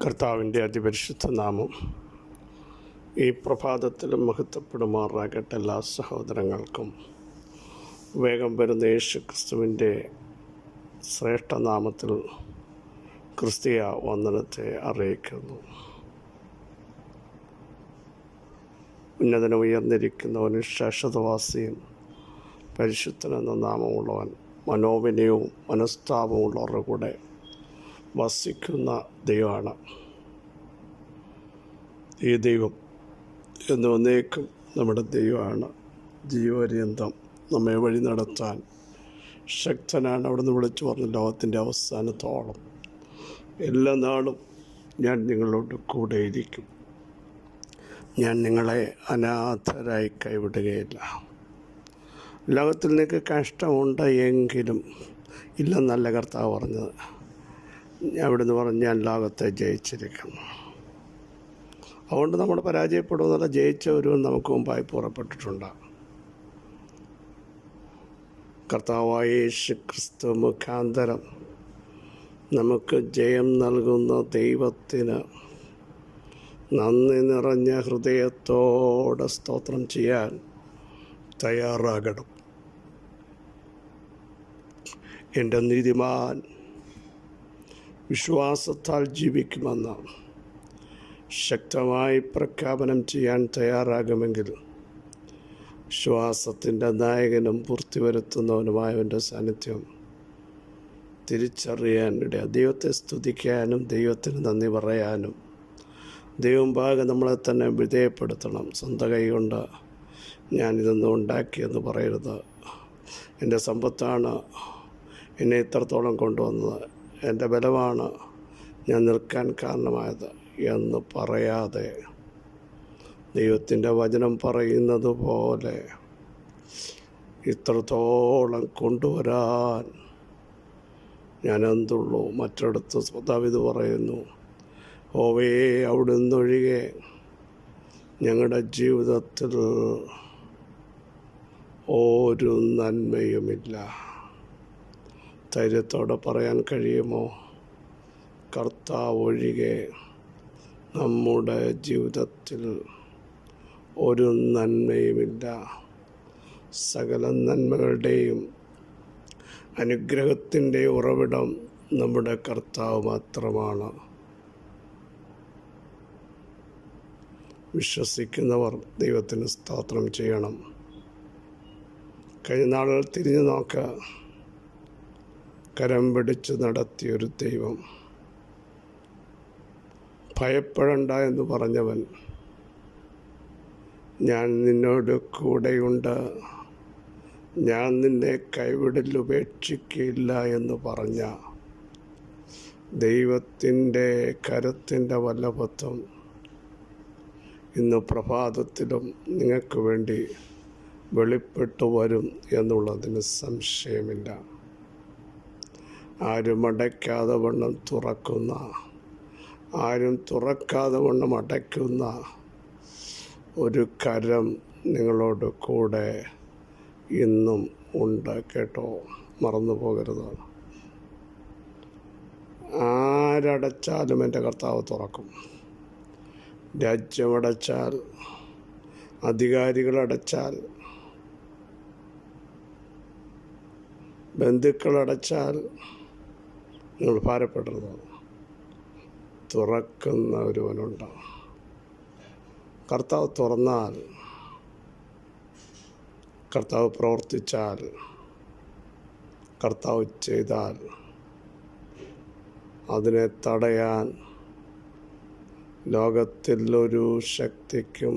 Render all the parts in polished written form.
കർത്താവിൻ്റെ അതിപരിശുദ്ധ നാമം ഈ പ്രഭാതത്തിലും മഹത്വപ്പെടുമാറാകട്ടെ. എല്ലാ സഹോദരങ്ങൾക്കും വേഗം വരുന്ന യേശു ക്രിസ്തുവിൻ്റെ ശ്രേഷ്ഠനാമത്തിൽ ക്രിസ്തീയ വന്ദനത്തെ അറിയിക്കുന്നു. ഉന്നതനും ഉയർന്നിരിക്കുന്നവനും ശാശ്വതവാസിയും പരിശുദ്ധനെന്ന നാമമുള്ളവൻ മനോവിനയവും മനസ്താപമുള്ളവരുടെ കൂടെ വസിക്കുന്ന ദൈവമാണ്. ഈ ദൈവം എന്ന് ഒന്നേക്കും നമ്മുടെ ദൈവമാണ്. ജീവപര്യന്തം നമ്മെ വഴി നടത്താൻ ശക്തനാണ്. അവിടുന്ന് വിളിച്ചു പറഞ്ഞു, ലോകത്തിൻ്റെ അവസാനത്തോളം എല്ലാ നാളും ഞാൻ നിങ്ങളോട് കൂടെയിരിക്കും, ഞാൻ നിങ്ങളെ അനാഥരായി കൈവിടുകയില്ല. ലോകത്തിൽ നിങ്ങൾക്ക് കഷ്ടമുണ്ട് എങ്കിലും ഇല്ലെന്നല്ല കർത്താവ് പറഞ്ഞത്. അവിടുന്ന് പറഞ്ഞ് ഞാൻ ലോകത്തെ ജയിച്ചിരിക്കുന്നു. അതുകൊണ്ട് നമ്മൾ പരാജയപ്പെടുമെന്നല്ല, ജയിച്ചവരും നമുക്ക് മുമ്പായി പുറപ്പെട്ടിട്ടുണ്ട്. കർത്താവായ യേശു ക്രിസ്തു മുഖാന്തരം നമുക്ക് ജയം നൽകുന്ന ദൈവത്തിന് നന്ദി നിറഞ്ഞ ഹൃദയത്തോടെ സ്തോത്രം ചെയ്യാൻ തയ്യാറാകണം. എൻ്റെ നീതിമാൻ വിശ്വാസത്താൽ ജീവിക്കുമെന്ന് ശക്തമായി പ്രഖ്യാപനം ചെയ്യാൻ തയ്യാറാകുമെങ്കിൽ വിശ്വാസത്തിൻ്റെ നായകനും പൂർത്തി വരുത്തുന്നവനുമായവൻ്റെ സാന്നിധ്യം തിരിച്ചറിയാൻ ഇടയാ. ദൈവത്തെ സ്തുതിക്കാനും ദൈവത്തിന് നന്ദി പറയാനും ദൈവം ഭാഗം നമ്മളെ തന്നെ വിധേയപ്പെടുത്തണം. സ്വന്തം കൈ കൊണ്ട് ഞാനിതൊന്നും ഉണ്ടാക്കിയെന്ന് പറയരുത്. എൻ്റെ സമ്പത്താണ് എന്നെ ഇത്രത്തോളം കൊണ്ടുവന്നത്, എൻ്റെ ബലമാണ് ഞാൻ നിൽക്കാൻ കാരണമായത് എന്ന് പറയാതെ ദൈവത്തിൻ്റെ വചനം പറയുന്നത് പോലെ ഇത്രത്തോളം കൊണ്ടുവരാൻ ഞാൻ എന്തുള്ളൂ. മറ്റിടത്ത് ദാവീദ് പറയുന്നു, ഓവേ അവിടുന്ന് ഒഴികെ ഞങ്ങളുടെ ജീവിതത്തിൽ ഒരു നന്മയുമില്ല. ധൈര്യത്തോടെ പറയാൻ കഴിയുമോ? കർത്താവ് ഒഴികെ നമ്മുടെ ജീവിതത്തിൽ ഒരു നന്മയുമില്ല. സകല നന്മകളുടെയും അനുഗ്രഹത്തിൻ്റെ ഉറവിടം നമ്മുടെ കർത്താവ് മാത്രമാണ്. വിശ്വസിക്കുന്നവർ ദൈവത്തിന് സ്തോത്രം ചെയ്യണം. കഴിഞ്ഞ നാളുകൾ തിരിഞ്ഞു നോക്കുക. കരം പിടിച്ച് നടത്തിയൊരു ദൈവം, ഭയപ്പെടണ്ട എന്ന് പറഞ്ഞവൻ, ഞാൻ നിന്നോട് കൂടെയുണ്ട്, ഞാൻ നിന്നെ കൈവിടിൽ ഉപേക്ഷിക്കില്ല എന്ന് പറഞ്ഞ ദൈവത്തിൻ്റെ കരത്തിൻ്റെ വല്ലഭത്വം ഇന്ന് പ്രഭാതത്തിലും നിങ്ങൾക്ക് വേണ്ടി വെളിപ്പെട്ടു വരും എന്നുള്ളതിന് സംശയമില്ല. ആരും അടയ്ക്കാതെ വണ്ണം തുറക്കുന്ന, ആരും തുറക്കാതെ വണ്ണം അടയ്ക്കുന്ന ഒരു കരം നിങ്ങളോട് കൂടെ ഇന്നും ഉണ്ട്. കേട്ടോ, മറന്നു പോകരുത്. ആരടച്ചാലും എൻ്റെ കർത്താവ് തുറക്കും. രാജ്യമടച്ചാൽ, അധികാരികളടച്ചാൽ, ബന്ധുക്കളടച്ചാൽ നിങ്ങൾ ഭാരപ്പെടരുത്. തുറക്കുന്ന ഒരുവനുണ്ട്. കർത്താവ് തുറന്നാൽ, കർത്താവ് പ്രവർത്തിച്ചാൽ, കർത്താവ് ചെയ്താൽ അതിനെ തടയാൻ ലോകത്തിൽ ഒരു ശക്തിക്കും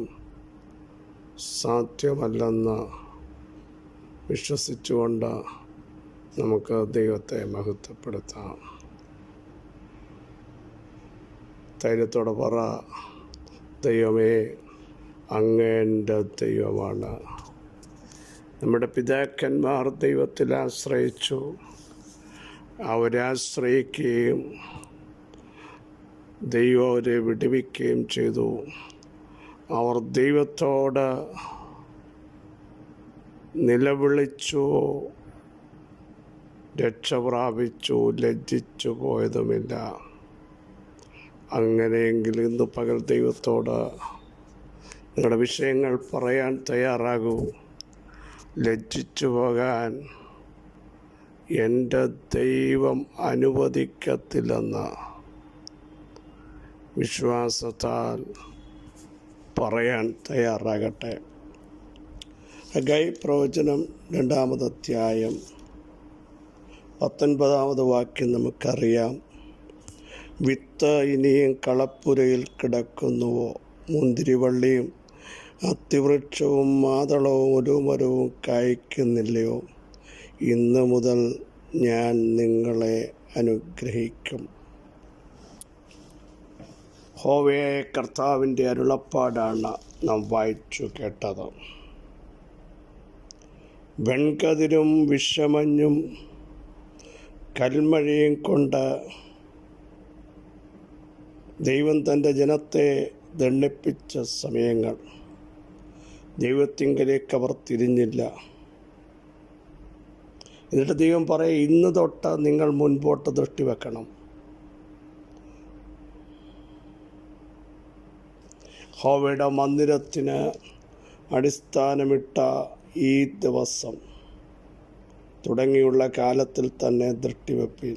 സാധ്യമല്ലെന്ന് വിശ്വസിച്ചുകൊണ്ട് നമുക്ക് ദൈവത്തെ മഹത്വപ്പെടുത്താം. ധൈര്യത്തോടെ പറ, ദൈവമേ അങ്ങ് എൻ്റെ ദൈവമാണ്. നമ്മുടെ പിതാക്കന്മാർ ദൈവത്തിൽ ആശ്രയിച്ചു, അവരാശ്രയിക്കുകയും ദൈവം അവരെ വിടുവിക്കുകയും ചെയ്തു. അവർ ദൈവത്തോട് നിലവിളിച്ചു, രക്ഷ പ്രാപിച്ചു, ലജ്ജിച്ചു പോയതുമില്ല. അങ്ങനെയെങ്കിൽ ഇന്ന് പകൽ ദൈവത്തോട് നിങ്ങളുടെ വിഷയങ്ങൾ പറയാൻ തയ്യാറാകൂ. ലജ്ജിച്ചു പോകാൻ എൻ്റെ ദൈവം അനുവദിക്കത്തില്ലെന്ന് വിശ്വാസത്താൽ പറയാൻ തയ്യാറാകട്ടെ. ഹഗ്ഗായി പ്രവചനം 2-ാമത് അധ്യായം 19-ാമത് വാക്യം നമുക്കറിയാം. വിത്ത് ഇനിയും കളപ്പുരയിൽ കിടക്കുന്നുവോ? മുന്തിരിവള്ളിയും അത്തിവൃക്ഷവും മാതളവും ഒലുമരവും കായ്ക്കുന്നില്ലയോ? ഇന്ന് മുതൽ ഞാൻ നിങ്ങളെ അനുഗ്രഹിക്കും. യഹോവയായ കർത്താവിൻ്റെ അരുളപ്പാടാണ് നാം വായിച്ചു കേട്ടത്. വെൺകതിരും വിഷമഞ്ഞും കൽമഴയും കൊണ്ട് ദൈവം തൻ്റെ ജനത്തെ ദണ്ഡിപ്പിച്ച സമയങ്ങൾ. ദൈവത്തിങ്കലേക്ക് അവർ തിരിഞ്ഞില്ല. എന്നിട്ട് ദൈവം പറയും, ഇന്ന് തൊട്ട് നിങ്ങൾ മുൻപോട്ട് ദൃഷ്ടി വെക്കണം. യഹോവയുടെ മന്ദിരത്തിന് അടിസ്ഥാനമിട്ട ഈ ദിവസം തുടങ്ങിയുള്ള കാലത്തിൽ തന്നെ ദൃഷ്ടി വെപ്പീൻ.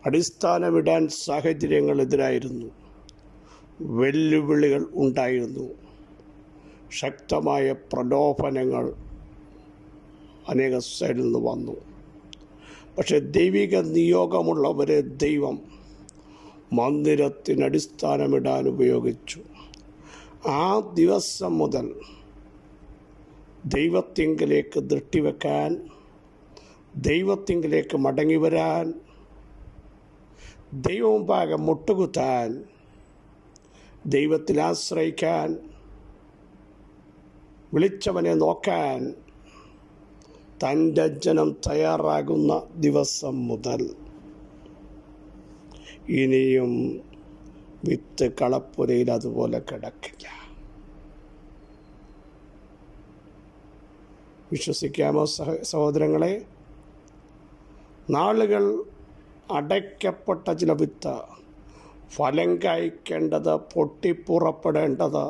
അടിസ്ഥാനമിടാൻ സാഹചര്യങ്ങൾ എതിരായിരുന്നു, വെല്ലുവിളികൾ ഉണ്ടായിരുന്നു, ശക്തമായ പ്രലോഭനങ്ങൾ അനേക സൈഡിൽ നിന്ന് വന്നു. പക്ഷെ ദൈവിക നിയോഗമുള്ളവരെ ദൈവം മന്ദിരത്തിന് അടിസ്ഥാനമിടാൻ ഉപയോഗിച്ചു. ആ ദിവസം മുതൽ ദൈവത്തിങ്കലേക്ക് ദൃഷ്ടി വെക്കാൻ, ദൈവത്തിങ്കലേക്ക് മടങ്ങി വരാൻ, ദൈവമുമ്പാകെ മുട്ടുകുത്താൻ, ദൈവത്തിൽ ആശ്രയിക്കാൻ, വിളിച്ചവനെ നോക്കാൻ തൻ്റെ ജനം തയ്യാറാകുന്ന ദിവസം മുതൽ ഇനിയും വിത്ത് കളപ്പുരയിൽ അതുപോലെ കിടക്കില്ല. വിശ്വസിക്കാമോ സഹോദരങ്ങളെ? നാളുകൾ അടയ്ക്കപ്പെട്ട ചില വിത്ത് ഫലം കായ്ക്കേണ്ടത്, പൊട്ടിപ്പുറപ്പെടേണ്ടത്,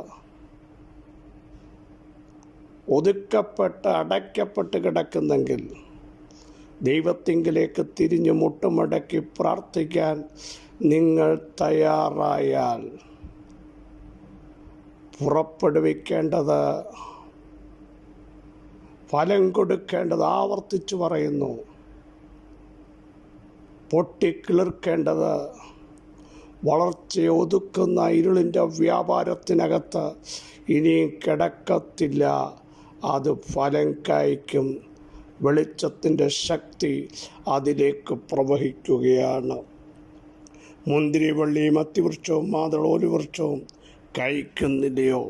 ഒതുക്കപ്പെട്ട് അടയ്ക്കപ്പെട്ട് കിടക്കുന്നെങ്കിൽ ദൈവത്തിങ്കിലേക്ക് തിരിഞ്ഞ് മുട്ടുമടക്കി പ്രാർത്ഥിക്കാൻ നിങ്ങൾ തയ്യാറായാൽ പുറപ്പെടുവിക്കേണ്ടത്, ഫലം കൊടുക്കേണ്ടത്, ആവർത്തിച്ചു പറയുന്നു, പൊട്ടിക്കിളിർക്കേണ്ടത്, വളർച്ചയെ ഒതുക്കുന്ന ഇരുളിൻ്റെ വ്യാപാരത്തിനകത്ത് ഇനിയും കിടക്കത്തില്ല. അത് ഫലം കായ്ക്കും. വെളിച്ചത്തിൻ്റെ ശക്തി അതിലേക്ക് പ്രവഹിക്കുകയാണ്. മുന്തിരിവള്ളിയും അത്തിവൃക്ഷവും മാതളോലുവൃക്ഷവും കായ്ക്കുന്നില്ലയോ?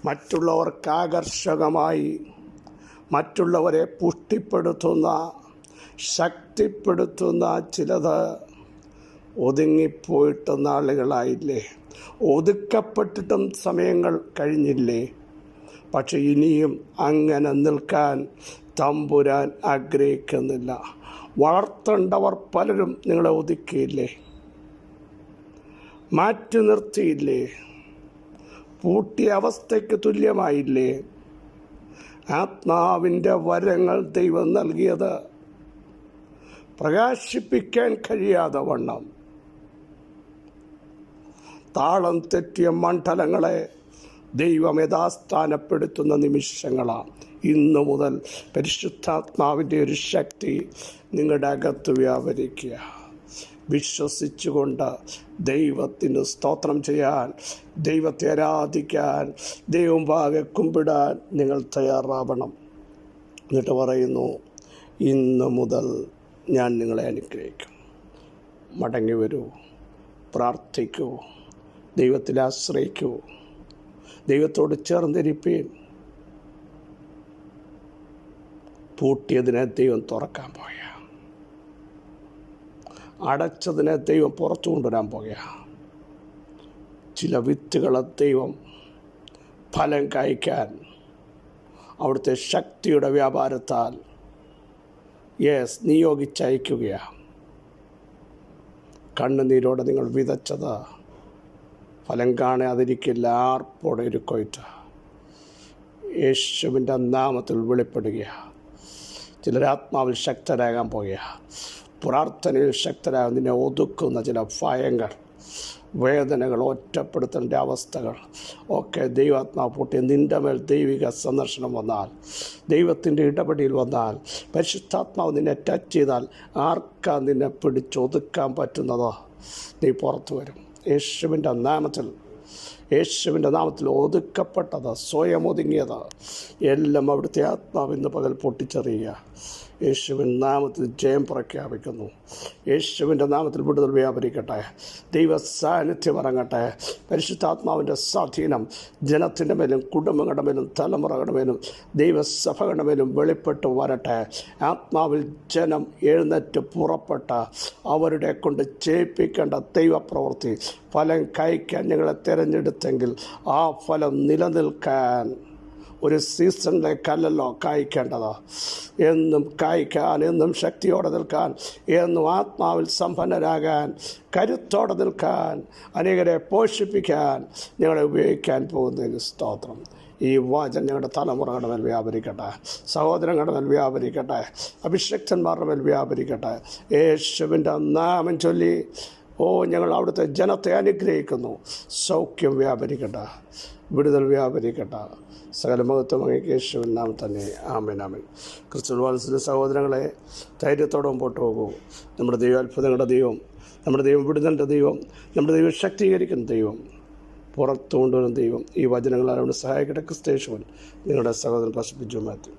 മറ്റുള്ളവർക്ക് ആകർഷകമായി, മറ്റുള്ളവരെ പുഷ്ടിപ്പെടുത്തുന്ന, ശക്തിപ്പെടുത്തുന്ന ചിലത് ഒതുങ്ങിപ്പോയിട്ട് നാളുകളായില്ലേ? ഒതുക്കപ്പെട്ടിട്ടും സമയങ്ങൾ കഴിഞ്ഞില്ലേ? പക്ഷെ ഇനിയും അങ്ങനെ നിൽക്കാൻ തമ്പുരാൻ ആഗ്രഹിക്കുന്നില്ല. വളർത്തേണ്ടവർ പലരും നിങ്ങളെ ഒതുക്കിയില്ലേ? മാറ്റി നിർത്തിയില്ലേ? പൂട്ടിയ അവസ്ഥയ്ക്ക് തുല്യമായില്ലേ? ആത്മാവിൻ്റെ വരങ്ങൾ ദൈവം നൽകിയത് പ്രകാശിപ്പിക്കാൻ കഴിയാതെ വണ്ണം താളം തെറ്റിയ മണ്ഡലങ്ങളെ ദൈവം യഥാസ്ഥാനപ്പെടുത്തുന്ന നിമിഷങ്ങളാണ്. ഇന്നു മുതൽ പരിശുദ്ധാത്മാവിൻ്റെ ഒരു ശക്തി നിങ്ങളുടെ അകത്ത് വ്യാപരിക്കുക. വിശ്വസിച്ചുകൊണ്ട് ദൈവത്തിന് സ്തോത്രം ചെയ്യാൻ, ദൈവത്തെ ആരാധിക്കാൻ, ദൈവം ഭാഗെ കുമ്പിടാൻ നിങ്ങൾ തയ്യാറാവണം. എന്നിട്ട് പറയുന്നു, ഇന്ന് മുതൽ ഞാൻ നിങ്ങളെ അനുഗ്രഹിക്കും. മടങ്ങി വരൂ, പ്രാർത്ഥിക്കൂ, ദൈവത്തിൽ ആശ്രയിക്കൂ, ദൈവത്തോട് ചേർന്നിരിപ്പീൻ. പൂട്ടിയതിനെ ദൈവം തുറക്കാൻ പോയ, അടച്ചതിനെ ദൈവം പുറത്തു കൊണ്ടുവരാൻ പോയ, ചില വിത്തുകളെ ദൈവം ഫലം കായ്ക്കാൻ അവിടുത്തെ ശക്തിയുടെ വ്യാപാരത്താൽ നിയോഗിച്ചയക്കുകയാണ്. കണ്ണുനീരോടെ നിങ്ങൾ വിതച്ചത് ഫലം കാണാതിരിക്കില്ല. ആർപ്പോടെ ഒരു കൊയ്ത്ത് യേശുവിൻ്റെ നാമത്തിൽ വെളിപ്പെടുകയാണ്. ചിലരാത്മാവിൽ ശക്തരാകാൻ പോകുക, പ്രാർത്ഥനയിൽ ശക്തരാകാൻ നിന്നെ ഒതുക്കുന്ന ചില ഭയങ്ങൾ, വേദനകൾ, ഒറ്റപ്പെടുത്തേണ്ട അവസ്ഥകൾ ഒക്കെ ദൈവാത്മാവ് പൊട്ടി നിൻ്റെ മേൽ ദൈവിക സന്ദർശനം വന്നാൽ, ദൈവത്തിൻ്റെ ഇടപെടൽ വന്നാൽ, പരിശുദ്ധാത്മാവ് നിന്നെ ടച്ച് ചെയ്താൽ ആർക്കാ നിന്നെ പിടിച്ചൊതുക്കാൻ പറ്റുന്നതോ നീ പുറത്തു വരും. യേശുവിൻ്റെ നാമത്തിൽ ഒതുക്കപ്പെട്ടത്, സ്വയം ഒതുങ്ങിയത് എല്ലാം അവിടുത്തെ ആത്മാവിന്ന് പകൽ പൊട്ടിച്ചെറിയുക. യേശുവിൻ്റെ നാമത്തിൽ ജയം പ്രഖ്യാപിക്കുന്നു. യേശുവിൻ്റെ നാമത്തിൽ വിടുതൽ വ്യാപരിക്കട്ടെ. ദൈവ സാന്നിധ്യം ഇറങ്ങട്ടെ. പരിശുദ്ധാത്മാവിൻ്റെ സ്വാധീനം ജനത്തിൻ്റെ മേലും കുടുംബങ്ങളുടെ മേലും തലമുറകളുടെ മേലും ദൈവസഭകളുടെ മേലും വെളിപ്പെട്ട് വരട്ടെ. ആത്മാവിൽ ജനം എഴുന്നേറ്റ് പുറപ്പെട്ട അവരുടെ കൊണ്ട് ചെയ്യിപ്പിക്കേണ്ട ദൈവപ്രവൃത്തി ഫലം കായ്ക്കാൻ ഞങ്ങളെ തിരഞ്ഞെടുത്തെങ്കിൽ ആ ഫലം നിലനിൽക്കാൻ ഒരു സീസണിലേക്കല്ലല്ലോ കായ്ക്കേണ്ടത്. എന്നും കായ്ക്കാൻ, എന്നും ശക്തിയോടെ നിൽക്കാൻ, എന്നും ആത്മാവിൽ സമ്പന്നരാകാൻ, കരുത്തോടെ നിൽക്കാൻ, അനേകരെ പോഷിപ്പിക്കാൻ ഞങ്ങളെ ഉപയോഗിക്കാൻ പോകുന്നതിന് സ്തോത്രം. ഈ വചനം ഞങ്ങളുടെ തലമുറകളുടെ മേൽ വ്യാപരിക്കട്ടെ, സഹോദരങ്ങളുടെ മേൽ വ്യാപരിക്കട്ടെ, അഭിഷക്തന്മാരുടെ മേൽ വ്യാപരിക്കട്ടെ. യേശുവിൻ്റെ നാമം ചൊല്ലി ഞങ്ങൾ അവിടുത്തെ ജനത്തെ അനുഗ്രഹിക്കുന്നു. സൗഖ്യം വ്യാപരിക്കട്ടെ, വിടുതൽ വ്യാപരിക്കട്ടെ. സകല മഹത്വം അങ്ങേക്ക് യേശുവിൻ നാമത്തിൽ തന്നെ. ആമേൻ, ആമേൻ. ക്രിസ്തുവാത്സല്യ സഹോദരങ്ങളെ, ധൈര്യത്തോടെ മുമ്പോട്ട് പോകൂ. നമ്മുടെ ദൈവം അത്ഭുതങ്ങളുടെ ദൈവം, നമ്മുടെ ദൈവം വിടുതലിൻ്റെ ദൈവം, നമ്മുടെ ദൈവം ശക്തീകരിക്കുന്ന ദൈവം, പുറത്തു കൊണ്ടുവരുന്ന ദൈവം. ഈ വചനങ്ങളാൽ അവിടെ സഹായിക്കട്ടെ. ക്രിസ്തു യേശുവിൻ നിങ്ങളുടെ സഹോദരൻ പാസ്റ്റർ ബിജു മാത്യു.